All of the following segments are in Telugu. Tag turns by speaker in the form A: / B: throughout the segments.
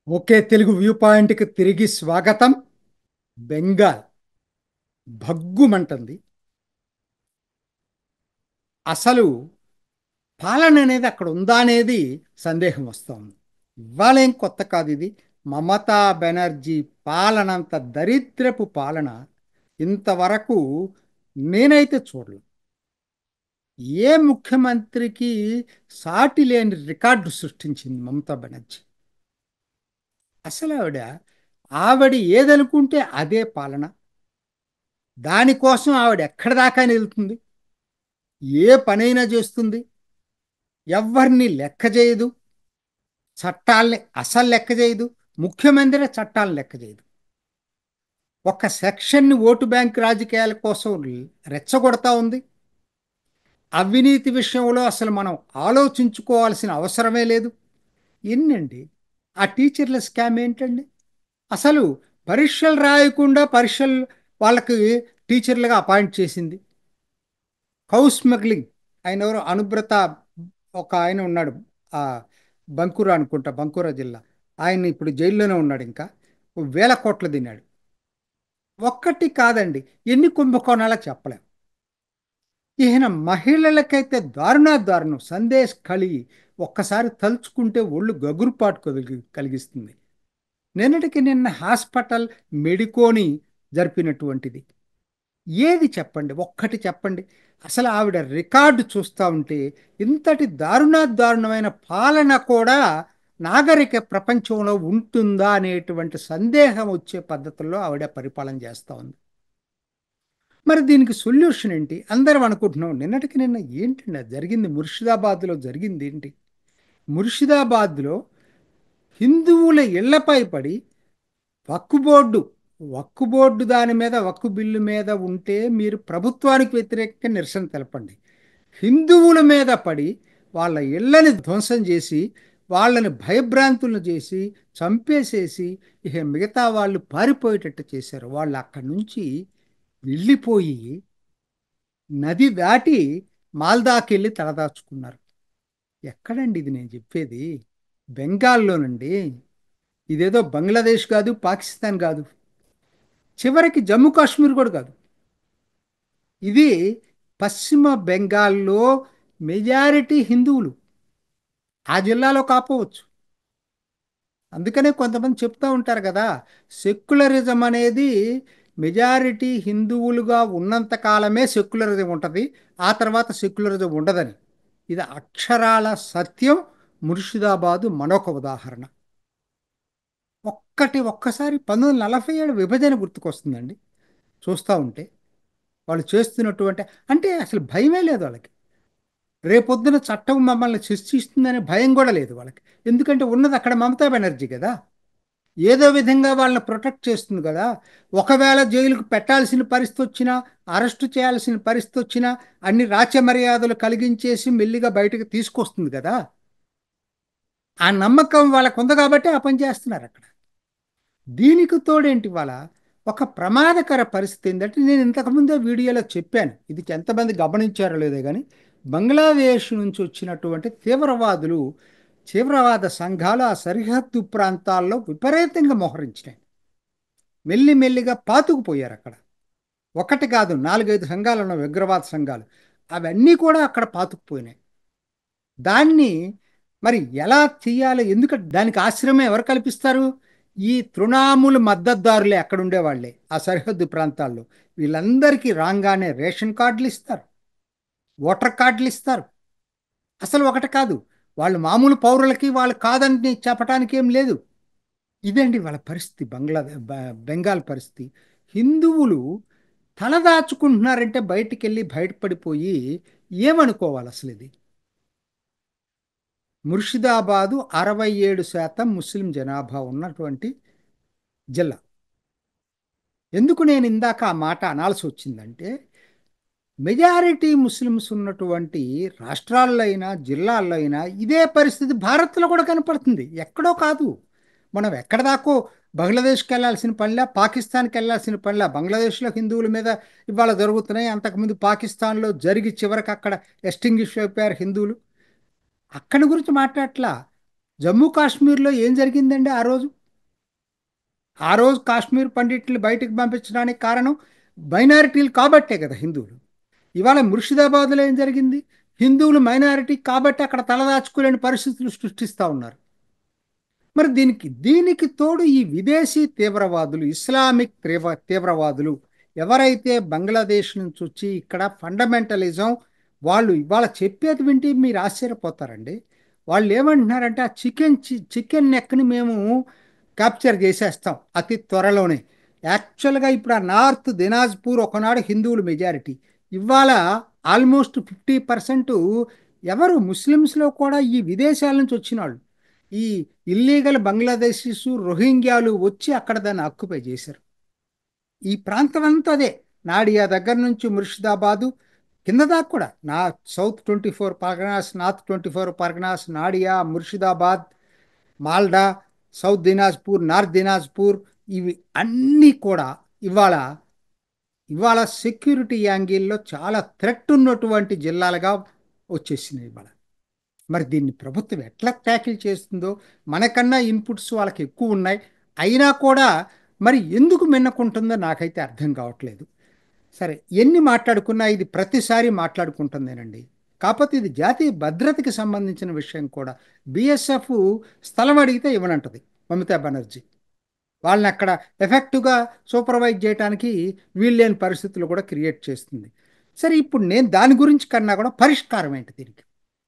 A: ఓకే, తెలుగు వ్యూ పాయింట్కి తిరిగి స్వాగతం. బెంగాల్ భగ్గుమంటుంది. అసలు పాలన అనేది అక్కడ ఉందా అనేది సందేహం వస్తోంది. ఇవాళేం కొత్త కాదు ఇది. మమతా బెనర్జీ పాలనంత దరిద్రపు పాలన ఇంతవరకు నేనైతే చూడలేదు. ఏ ముఖ్యమంత్రికి సాటి లేని రికార్డు సృష్టించింది మమతా బెనర్జీ. అసలు ఆవిడ ఏదనుకుంటే అదే పాలన. దానికోసం ఆవిడ ఎక్కడి దాకా వెళ్తుంది, ఏ పనైనా చేస్తుంది, ఎవరిని లెక్క చేయదు, చట్టాల్ని అసలు లెక్క చేయదు, ముఖ్యమంత్రి చట్టాలను లెక్క చేయదు. ఒక సెక్షన్ని ఓటు బ్యాంక్ రాజకీయాల కోసం రెచ్చగొడతా ఉంది. అవినీతి విషయంలో అసలు మనం ఆలోచించుకోవాల్సిన అవసరమే లేదు. ఎన్నండి ఆ టీచర్ల స్కామ్ ఏంటండి? అసలు పరీక్షలు రాయకుండా పరీక్షలు వాళ్ళకి టీచర్లుగా అపాయింట్ చేసింది. Cow smuggling. ఆయన ఎవరు, అనుబ్రత, ఒక ఆయన ఉన్నాడు. ఆ బంకురా అనుకుంటా, బంకురా జిల్లా. ఆయన ఇప్పుడు జైల్లోనే ఉన్నాడు. ఇంకా వేల కోట్లు తిన్నాడు. ఒక్కటి కాదండి, ఎన్ని కుంభకోణాల చెప్పలేం. ఈయన మహిళలకైతే దారుణం. సందేశ్ ఖళీ ఒక్కసారి తలుచుకుంటే ఒళ్ళు గగురుపాటు కలిగిస్తుంది. నిన్నటికి నిన్న హాస్పిటల్ మెడికోని జరిపినటువంటిది ఏది చెప్పండి, ఒక్కటి చెప్పండి. అసలు ఆవిడ రికార్డు చూస్తూ ఉంటే ఇంతటి దారుణమైన పాలన కూడా నాగరిక ప్రపంచంలో ఉంటుందా అనేటువంటి సందేహం వచ్చే పద్ధతుల్లో ఆవిడ పరిపాలన చేస్తూ ఉంది. మరి దీనికి సొల్యూషన్ ఏంటి? అందరం అనుకుంటున్నాం. నిన్నటికి నిన్న ఏంటండి అది జరిగింది? ముర్షిదాబాద్లో జరిగింది ఏంటి? ముర్షిదాబాద్లో హిందువుల ఇళ్లపై పడి వక్కు బోర్డు వక్కు బోర్డు దాని మీద, వక్కు బిల్లు మీద ఉంటే మీరు ప్రభుత్వానికి వ్యతిరేకంగా నిరసన తెలపండి. హిందువుల మీద పడి వాళ్ళ ఇళ్ళని ధ్వంసం చేసి, వాళ్ళని భయభ్రాంతులను చేసి, చంపేసేసి, ఇక మిగతా వాళ్ళు పారిపోయేటట్టు చేశారు. వాళ్ళు అక్కడి నుంచి వెళ్ళిపోయి నది దాటి మాల్దాకెళ్ళి తలదాచుకున్నారు. ఎక్కడండి ఇది నేను చెప్పేది? బెంగాల్లోనండి. ఇదేదో బంగ్లాదేశ్ కాదు, పాకిస్తాన్ కాదు, చివరికి జమ్మూ కాశ్మీర్ కూడా కాదు. ఇది పశ్చిమ బెంగాల్లో మెజారిటీ హిందువులు. ఆ జిల్లాలో కాపోవచ్చు. అందుకనే కొంతమంది చెప్తూ ఉంటారు కదా, సెక్యులరిజం అనేది మెజారిటీ హిందువులుగా ఉన్నంత కాలమే సెక్యులరిజం ఉంటుంది, ఆ తర్వాత సెక్యులరిజం ఉండదని. ఇది అక్షరాల సత్యం. ముర్షిదాబాదు మనొక ఉదాహరణ. ఒక్కసారి 1947 విభజన గుర్తుకొస్తుందండి చూస్తూ ఉంటే. వాళ్ళు చేస్తున్నటువంటి, అంటే అసలు భయమే లేదు వాళ్ళకి. రేపొద్దున చట్టం మమ్మల్ని శిక్షిస్తుందనే భయం కూడా లేదు వాళ్ళకి. ఎందుకంటే ఉన్నది అక్కడ మమతా బెనర్జీ కదా, ఏదో విధంగా వాళ్ళని ప్రొటెక్ట్ చేస్తుంది కదా. ఒకవేళ జైలుకు పెట్టాల్సిన పరిస్థితి వచ్చినా, అరెస్టు చేయాల్సిన పరిస్థితి వచ్చినా, అన్ని రాచ మర్యాదలు కలిగించేసి మెల్లిగా బయటకు తీసుకొస్తుంది కదా. ఆ నమ్మకం వాళ్ళకు ఉంది కాబట్టి ఆ పని చేస్తున్నారు అక్కడ. దీనికి తోడేంటి వాళ్ళ ఒక ప్రమాదకర పరిస్థితి ఏంటంటే, నేను ఇంతకుముందే వీడియోలో చెప్పాను, ఇది ఎంతమంది గమనించారో లేదో కానీ, బంగ్లాదేశ్ నుంచి వచ్చినటువంటి తీవ్రవాద సంఘాలు ఆ సరిహద్దు ప్రాంతాల్లో విపరీతంగా మోహరించినాయి. మెల్లిమెల్లిగా పాతుకుపోయారు అక్కడ. ఒకటి కాదు, 4-5 సంఘాలు ఉన్న ఉగ్రవాద సంఘాలు, అవన్నీ కూడా అక్కడ పాతుకుపోయినాయి. దాన్ని మరి ఎలా చేయాలి? ఎందుకంటే దానికి ఆశ్రమం ఎవరు కల్పిస్తారు? ఈ తృణాములు మద్దతుదారులే అక్కడ ఉండేవాళ్ళే, ఆ సరిహద్దు ప్రాంతాల్లో. వీళ్ళందరికీ రాగానే రేషన్ కార్డులు ఇస్తారు, ఓటర్ కార్డులు ఇస్తారు. అసలు ఒకటి కాదు, వాళ్ళు మామూలు పౌరులకి వాళ్ళు కాదని చెప్పడానికి ఏం లేదు. ఇదండి వాళ్ళ పరిస్థితి. బెంగాల్ పరిస్థితి. హిందువులు తలదాచుకుంటున్నారంటే బయటికి వెళ్ళి బయటపడిపోయి ఏమనుకోవాలి అసలు ఇది? ముర్షిదాబాదు 67% ముస్లిం జనాభా ఉన్నటువంటి జిల్లా. ఎందుకు నేను ఇందాక ఆ మాట అనాల్సి వచ్చిందంటే, మెజారిటీ ముస్లిమ్స్ ఉన్నటువంటి రాష్ట్రాల్లో అయినా జిల్లాల్లో అయినా ఇదే పరిస్థితి భారత్లో కూడా కనపడుతుంది. ఎక్కడో కాదు. మనం ఎక్కడ దాకో బంగ్లాదేశ్కి వెళ్ళాల్సిన పనిలా, పాకిస్తాన్కి వెళ్ళాల్సిన పనిలా. బంగ్లాదేశ్లో హిందువుల మీద ఇవాళ జరుగుతున్నాయి, అంతకుముందు పాకిస్తాన్లో జరిగి చివరికి అక్కడ ఎస్టింగ్విష్ అయిపోయారు హిందువులు. అక్కడి గురించి మాట్లాడట్లా. జమ్మూ కాశ్మీర్లో ఏం జరిగిందండి ఆ రోజు? ఆ రోజు కాశ్మీర్ పండిట్ని బయటికి పంపించడానికి కారణం మైనారిటీలు కాబట్టే కదా హిందువులు. ఇవాళ ముర్షిదాబాద్లో ఏం జరిగింది? హిందువులు మైనారిటీ కాబట్టి అక్కడ తలదాచుకోలేని పరిస్థితులు సృష్టిస్తూ ఉన్నారు. మరి దీనికి తోడు ఈ విదేశీ తీవ్రవాదులు, ఇస్లామిక్ తీవ్రవాదులు ఎవరైతే బంగ్లాదేశ్ నుంచి వచ్చి ఇక్కడ ఫండమెంటలిజం, వాళ్ళు ఇవాళ చెప్పేది వింటే మీరు ఆశ్చర్యపోతారండి. వాళ్ళు ఏమంటున్నారంటే ఆ చికెన్ నెక్ని మేము క్యాప్చర్ చేసేస్తాం అతి త్వరలోనే. యాక్చువల్గా ఇప్పుడు ఆ నార్త్ దినాజ్పూర్ ఒకనాడు హిందువులు మెజారిటీ, ఇవాళ ఆల్మోస్ట్ 50% ఎవరు ముస్లిమ్స్లో కూడా ఈ విదేశాల నుంచి వచ్చిన వాళ్ళు, ఈ ఇల్లీగల్ బంగ్లాదేశీస్ రోహింగ్యాలు వచ్చి అక్కడ దాన్ని ఆక్యుపై చేశారు. ఈ ప్రాంతం అంతా అదే. నాడియా దగ్గర నుంచి ముర్షిదాబాదు కింద దాకా కూడా, నా south 24 Parganas, north 24 Parganas, Nadia, Murshidabad, Malda, south Dinajpur, north Dinajpur, ఇవి అన్నీ కూడా ఇవాళ ఇవాళ సెక్యూరిటీ యాంగిల్లో చాలా థ్రెట్ ఉన్నటువంటి జిల్లాలుగా వచ్చేసినాయి ఇవాళ. మరి దీన్ని ప్రభుత్వం ఎట్లా ట్యాకిల్ చేస్తుందో, మనకన్నా ఇన్పుట్స్ వాళ్ళకి ఎక్కువ ఉన్నాయి, అయినా కూడా మరి ఎందుకు మిన్నకుంటుందో నాకైతే అర్థం కావట్లేదు. సరే, ఎన్ని మాట్లాడుకున్నా ఇది ప్రతిసారి మాట్లాడుకుంటుందేనండి. కాకపోతే ఇది జాతీయ భద్రతకి సంబంధించిన విషయం కూడా. బిఎస్ఎఫ్ స్థలం అడిగితే ఇవ్వనంటది మమతా బెనర్జీ. వాళ్ళని అక్కడ ఎఫెక్టివ్గా సూపర్వైజ్ చేయడానికి వీల్లేని పరిస్థితులు కూడా క్రియేట్ చేస్తుంది. సరే, ఇప్పుడు నేను దాని గురించి కన్నా కూడా పరిష్కారం ఏంటి దీనికి?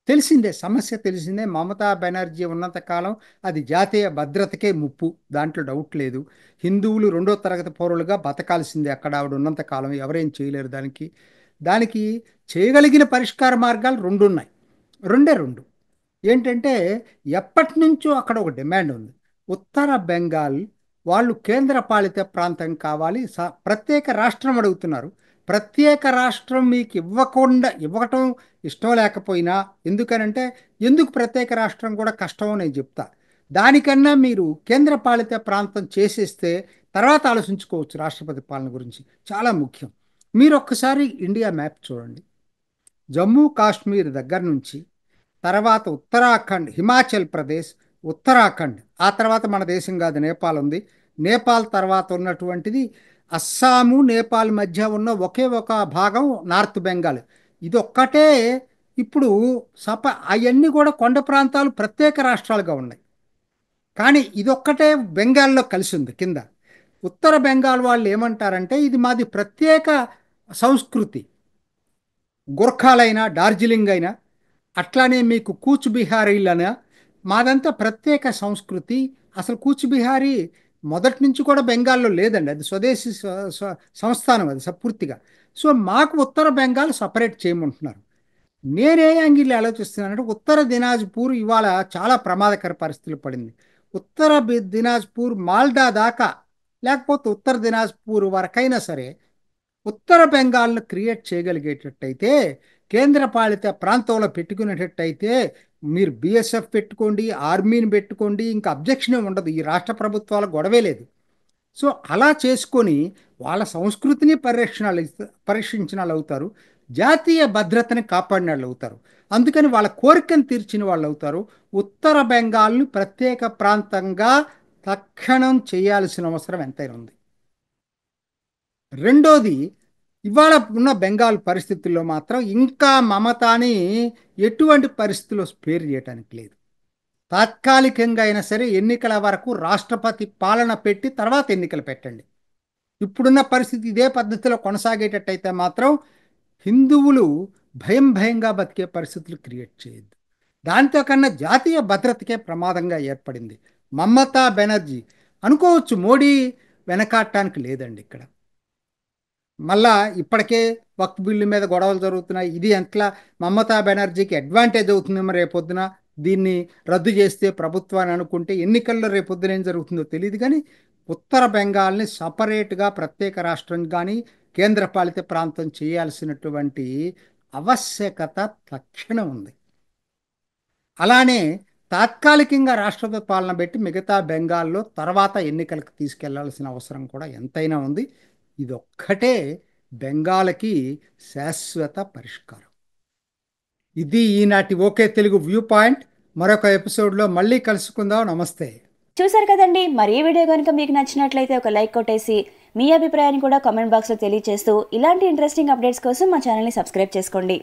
A: తెలిసిందే, సమస్య తెలిసిందే. మమతా బెనర్జీ ఉన్నంత కాలం అది జాతీయ భద్రతకే ముప్పు, దాంట్లో డౌట్ లేదు. హిందువులు రెండో తరగతి పౌరులుగా బతకాల్సిందే అక్కడ ఆవిడ ఉన్నంత కాలం, ఎవరేం చేయలేరు దానికి. దానికి చేయగలిగిన పరిష్కార మార్గాలు రెండు ఉన్నాయి. రెండే రెండు. ఏంటంటే, ఎప్పటి నుంచో అక్కడ ఒక డిమాండ్ ఉంది. ఉత్తర బెంగాల్ వాళ్ళు కేంద్ర పాలిత ప్రాంతం కావాలి, ప్రత్యేక రాష్ట్రం అడుగుతున్నారు. ప్రత్యేక రాష్ట్రం మీకు ఇవ్వటం ఇష్టం లేకపోయినా, ఎందుకనంటే ఎందుకు ప్రత్యేక రాష్ట్రం కూడా కష్టమో నేను చెప్తా. దానికన్నా మీరు కేంద్ర పాలిత ప్రాంతం చేసేస్తే తర్వాత ఆలోచించుకోవచ్చు రాష్ట్రపతి పాలన గురించి. చాలా ముఖ్యం. మీరు ఒక్కసారి ఇండియా మ్యాప్ చూడండి. జమ్మూ కాశ్మీర్ దగ్గర నుంచి, తర్వాత ఉత్తరాఖండ్, హిమాచల్ ప్రదేశ్, ఉత్తరాఖండ్, ఆ తర్వాత మన దేశం కాదు నేపాల్ ఉంది. నేపాల్ తర్వాత ఉన్నటువంటిది అస్సాము, నేపాల్ మధ్య ఉన్న ఒకే ఒక భాగం నార్త్ బెంగాల్. ఇది ఒక్కటే ఇప్పుడు అవన్నీ కూడా కొండ ప్రాంతాలు ప్రత్యేక రాష్ట్రాలుగా ఉన్నాయి. కానీ ఇదొక్కటే బెంగాల్లో కలిసి ఉంది కింద. ఉత్తర బెంగాల్ వాళ్ళు ఏమంటారంటే ఇది మాది ప్రత్యేక సంస్కృతి. గుర్ఖాలైనా, డార్జిలింగ్ అయినా, అట్లానే మీకు కూచ్ బిహారీలనా, మాదంతా ప్రత్యేక సంస్కృతి. అసలు కూచ్ బిహారీ మొదటి నుంచి కూడా బెంగాల్లో లేదండి, అది స్వదేశీ సంస్థానం అది పూర్తిగా. సో మాకు ఉత్తర బెంగాల్ సపరేట్ చేయమంటున్నారు. నేనే యాంగిల్ ఆలోచిస్తున్నానంటే, ఉత్తర దినాజ్పూర్ ఇవాళ చాలా ప్రమాదకర పరిస్థితులు పడింది. ఉత్తర దినాజ్పూర్ మాల్డా దాకా, లేకపోతే ఉత్తర దినాజ్పూర్ వరకైనా సరే ఉత్తర బెంగాల్ను క్రియేట్ చేయగలిగేటట్టయితే, కేంద్రపాలిత ప్రాంతంలో పెట్టుకునేటట్టయితే, మీరు బిఎస్ఎఫ్ పెట్టుకోండి, ఆర్మీని పెట్టుకోండి, ఇంకా అబ్జెక్షన్ ఉండదు. ఈ రాష్ట్ర ప్రభుత్వాల గొడవే లేదు. సో అలా చేసుకొని వాళ్ళ సంస్కృతిని పరిరక్షించిన వాళ్ళు అవుతారు, జాతీయ భద్రతని కాపాడిన వాళ్ళు అవుతారు. అందుకని వాళ్ళ కోరికను తీర్చిన వాళ్ళు అవుతారు. ఉత్తర బెంగాల్ని ప్రత్యేక ప్రాంతంగా తక్షణం చేయాల్సిన అవసరం ఎంతైనా ఉంది. రెండోది, ఇవాళ ఉన్న బెంగాల్ పరిస్థితుల్లో మాత్రం ఇంకా మమతాని ఎటువంటి పరిస్థితుల్లో స్పేర్ చేయడానికి లేదు. తాత్కాలికంగా అయినా సరే ఎన్నికల వరకు రాష్ట్రపతి పాలన పెట్టి తర్వాత ఎన్నికలు పెట్టండి. ఇప్పుడున్న పరిస్థితి ఇదే పద్ధతిలో కొనసాగేటట్టయితే మాత్రం హిందువులు భయంగా బతికే పరిస్థితులు క్రియేట్ చేయొద్దు. దాంతో కన్నా జాతీయ భద్రతకే ప్రమాదంగా ఏర్పడింది. మమతా బెనర్జీ అనుకోవచ్చు, మోడీ వెనకాడటానికి లేదండి ఇక్కడ. మళ్ళా ఇప్పటికే వక్ఫ్ బిల్లు మీద గొడవలు జరుగుతున్నాయి. ఇది ఎట్లా మమతా బెనర్జీకి అడ్వాంటేజ్ అవుతుందేమో రేపొద్దున. దీన్ని రద్దు చేస్తే ప్రభుత్వాన్ని అనుకుంటే ఎన్నికల్లో రేపొద్దున ఏం జరుగుతుందో తెలియదు. కానీ ఉత్తర బెంగాల్ని సపరేట్గా ప్రత్యేక రాష్ట్రం కానీ కేంద్రపాలిత ప్రాంతం చేయాల్సినటువంటి ఆవశ్యకత తక్షణం ఉంది. అలానే తాత్కాలికంగా రాష్ట్రపతి పాలన పెట్టి మిగతా బెంగాల్లో తర్వాత ఎన్నికలకు తీసుకెళ్లాల్సిన అవసరం కూడా ఎంతైనా ఉంది. ఇదొక్కటే బెంగాల్కి శాశ్వత పరిష్కారం. ఇది ఈనాటి ఓకే తెలుగు వ్యూ పాయింట్. మరొక ఎపిసోడ్లో మళ్ళీ కలుసుకుందాం. నమస్తే.
B: చూసారు కదండి, మరి ఈ వీడియో కనుక మీకు నచ్చినట్లయితే ఒక లైక్ కొట్టేసి మీ అభిప్రాయాన్ని కూడా కామెంట్ బాక్స్లో తెలియజేస్తూ ఇలాంటి ఇంట్రెస్టింగ్ అప్డేట్స్ కోసం మా ఛానల్ని సబ్స్క్రైబ్ చేసుకోండి.